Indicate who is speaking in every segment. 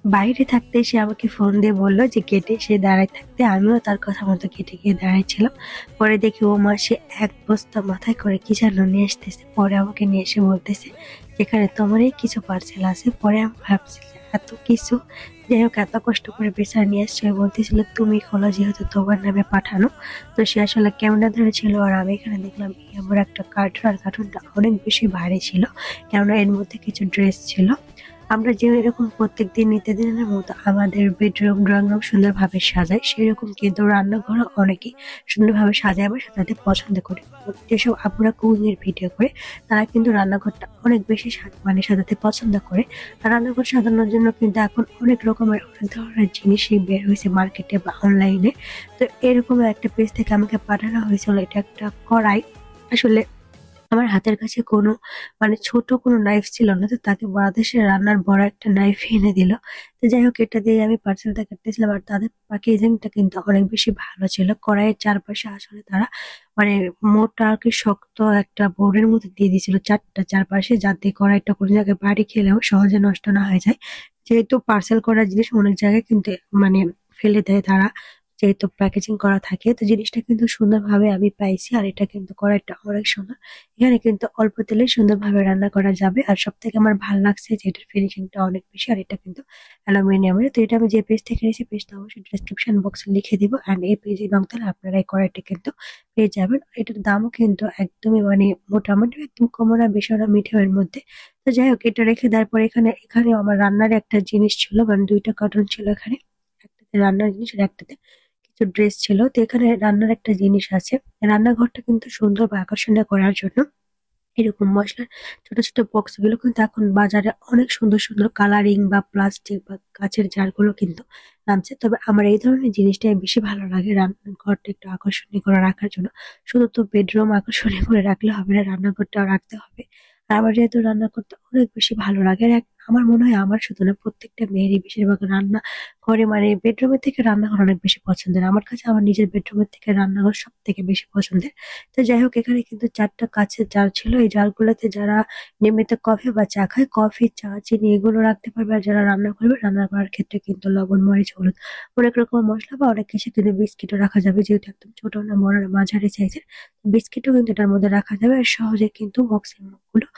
Speaker 1: বাইরে থাকতে সে আমাকে ফোন দিয়ে বলল যে গেটে এসে দাঁড়ায় থাকতে। আমিও তার কথা মতো গেটে গিয়ে দাঁড়াইছিলাম। পরে দেখি ও মা সে এক বস্তা মাথায় করে কি যেন নিয়ে আসতেছে। পরে আমাকে নিয়ে এসে বলতেছে যেখানে তোমারই কিছু পার্সেল আছে। পরে আমি ভাবছি যে এত কিছু, যাই হোক এত কষ্ট করে বেচারা নিয়ে আসছে। বলতেছিল তুমি খোলো যেহেতু তোমার নামে পাঠানো। তো সে আসলে ক্যামেরা ধরেছিল আর আমি এখানে দেখলাম আমার একটা কার্টুন, আর কার্টুনটা অনেক বেশি ভারী ছিল কেননা এর মধ্যে কিছু ড্রেস ছিল। আমরা যে এরকম প্রত্যেকদিন নিত্যদিনের মতো আমাদের বেডরুম ড্রয়িং রুম সুন্দরভাবে সাজাই, সেরকম কিন্তু রান্নাঘরও অনেকেই সুন্দরভাবে সাজায় বা সাজাতে পছন্দ করে। যেসব আপুরা কুকিং এর ভিডিও করে তারা কিন্তু রান্নাঘরটা অনেক বেশি মানে সাজাতে পছন্দ করে। আর রান্নাঘর সাজানোর জন্য কিন্তু এখন অনেক রকমের অনেক ধরনের জিনিসই বের হয়েছে মার্কেটে বা অনলাইনে। তো এরকম একটা পেজ থেকে আমাকে পাঠানো হয়েছিল এটা একটা কড়াই। আসলে আমার হাতের কাছে কোনো মানে ছোট কোনো নাইফ ছিল না, তো তাকে বাংলাদেশের রান্নার বড় একটা নাইফ এনে দিল। তো যাই হোক এটা দিয়ে আমি পার্সেলটা কাটতেছিলাম আর তাদের প্যাকেজিংটা কিন্তু অনেক বেশি ভালো ছিল। কড়াইয়ের চারপাশে আসলে তারা মানে মোটা আর কি শক্ত একটা বোর্ডের মধ্যে দিয়ে দিয়েছিল চারটা চারপাশে, যাতে কড়াইটা কোনো জায়গায় বাড়ি খেলেও সহজে নষ্ট না হয়ে যায়। যেহেতু পার্সেল করা জিনিস অনেক জায়গায় কিন্তু মানে ফেলে দেয় তারা, যেহেতু প্যাকেজিং করা থাকে। তো জিনিসটা কিন্তু সুন্দরভাবে আমি পাইছি আর এটা কিন্তু কড়াইটা অনেক সুন্দর। এখানে কিন্তু অল্প তেলে সুন্দরভাবে রান্না করা যাবে। আর সবথেকে আমার ভালো লাগছে যে এটার ফিনিশিংটা অনেক বেশি, আর এটা কিন্তু অ্যালুমিনিয়ামের। তো এটা আমি যে পেজ থেকে নিয়েছি পেজটা অবশ্যই ডেসক্রিপশন বক্সে লিখে দিব, অ্যান্ড এই পেজে নক দিলে আপনারা এই কড়াইটা কিন্তু পেয়ে যাবেন। এটার দামও কিন্তু একদমই মানে মোটামুটি একদম কম না বেশি না মিডিয়ামের মধ্যে। তো যাই হোক এটা রেখে দেওয়ার পর এখানে আমার রান্নার একটা জিনিস ছিল, মানে দুইটা কার্টুন ছিল এখানে। একটাতে রান্নার জিনিস আর একটাতে কিছু ড্রেস ছিল। তো এখানে রান্নার একটা জিনিস আছে। রান্নাঘরটা কিন্তু সুন্দর বা আকর্ষণীয় করার জন্য এরকম মসলার ছোট ছোট বক্স গুলো কিন্তু এখন বাজারে অনেক সুন্দর সুন্দর কালারিং বা প্লাস্টিক বা কাঁচের জারগুলো কিন্তু নামছে। তবে আমার এই ধরনের জিনিসটাই বেশি ভালো লাগে রান্নাঘরটা একটু আকর্ষণীয় করে রাখার জন্য। শুধু তো বেডরুম আকর্ষণীয় করে রাখলে হবে না, রান্নাঘরটাও রাখতে হবে। আর আমার যেহেতু রান্না করতে অনেক বেশি ভালো লাগে, আর আমার মনে হয় আমার শুধু না প্রত্যেকটা মেয়েরই বেশিরভাগ রান্না ঘরে মানে বেডরুমের থেকে রান্নাঘর অনেক বেশি পছন্দের। আমার কাছে আমার নিজের বেডরুমের থেকে রান্নাঘর সব থেকে বেশি পছন্দের। তো যাই হোক এখানে কিন্তু চারটা কাঁচের জার ছিল। এই জারগুলোতে যারা নিয়মিত কফি বা চা খায়, কফি চা চিনি এগুলো রাখতে পারবে। আর যারা রান্না করবে রান্না করার ক্ষেত্রে কিন্তু লবণ মরিচ হলুদ অনেক রকমের মশলা বা অনেক কিছু কিন্তু বিস্কিটও রাখা যাবে, যেহেতু একদম ছোট না বড় না মাঝারি সাইজের। বিস্কিটও কিন্তু এটার মধ্যে রাখা যাবে আর সহজে কিন্তু বক্সের মুখগুলো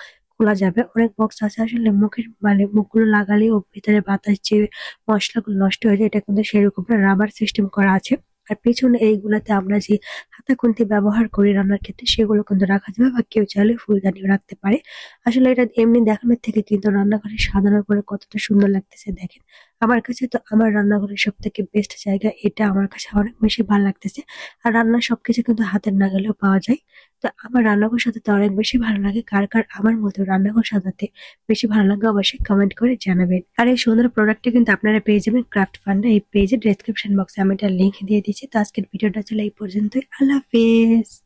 Speaker 1: খোলা যাবে। অনেক বক্স আছে আসলে মুখের মানে মুখগুলো লাগালেই ও ভিতরে বাতাস যে মশলাগুলো নষ্ট হয়ে যায়, এটা কিন্তু সেরকম না, রাবার সিস্টেম করা আছে। আর পেছনে এইগুলাতে আমরা যে হাতা খুন্তি ব্যবহার করি রান্নার ক্ষেত্রে সেগুলো কিন্তু রাখা যাবে, বা কেউ চাইলে ফুলদানিও রাখতে পারে। আসলে এটা এমনি দেখানোর থেকে কিন্তু রান্নাঘরে সাজানোর পরে কতটা সুন্দর লাগতেছে দেখেন। আমার কাছে তো আমার রান্নাঘরের সব থেকে বেস্ট জায়গা এটা, আমার কাছে অনেক বেশি ভালো লাগতেছে। আর রান্নার সবকিছু কিন্তু হাতের নাগালেও পাওয়া যায়। তো আমার রান্নাঘর সাজাতে অনেক বেশি ভালো লাগে। কার কার আমার মতো রান্নাঘর সাজাতে বেশি ভালো লাগে অবশ্যই কমেন্ট করে জানাবেন। আর এই সুন্দর প্রোডাক্টটি কিন্তু আপনারা পেয়ে যাবেন ক্রাফট ফান্ডে, এই পেজের ডেসক্রিপশন বক্সে আমি এটা লিংক দিয়ে দিচ্ছি। তো আজকের ভিডিওটা ছিল এই পর্যন্তই। আল্লাহ হাফেজ।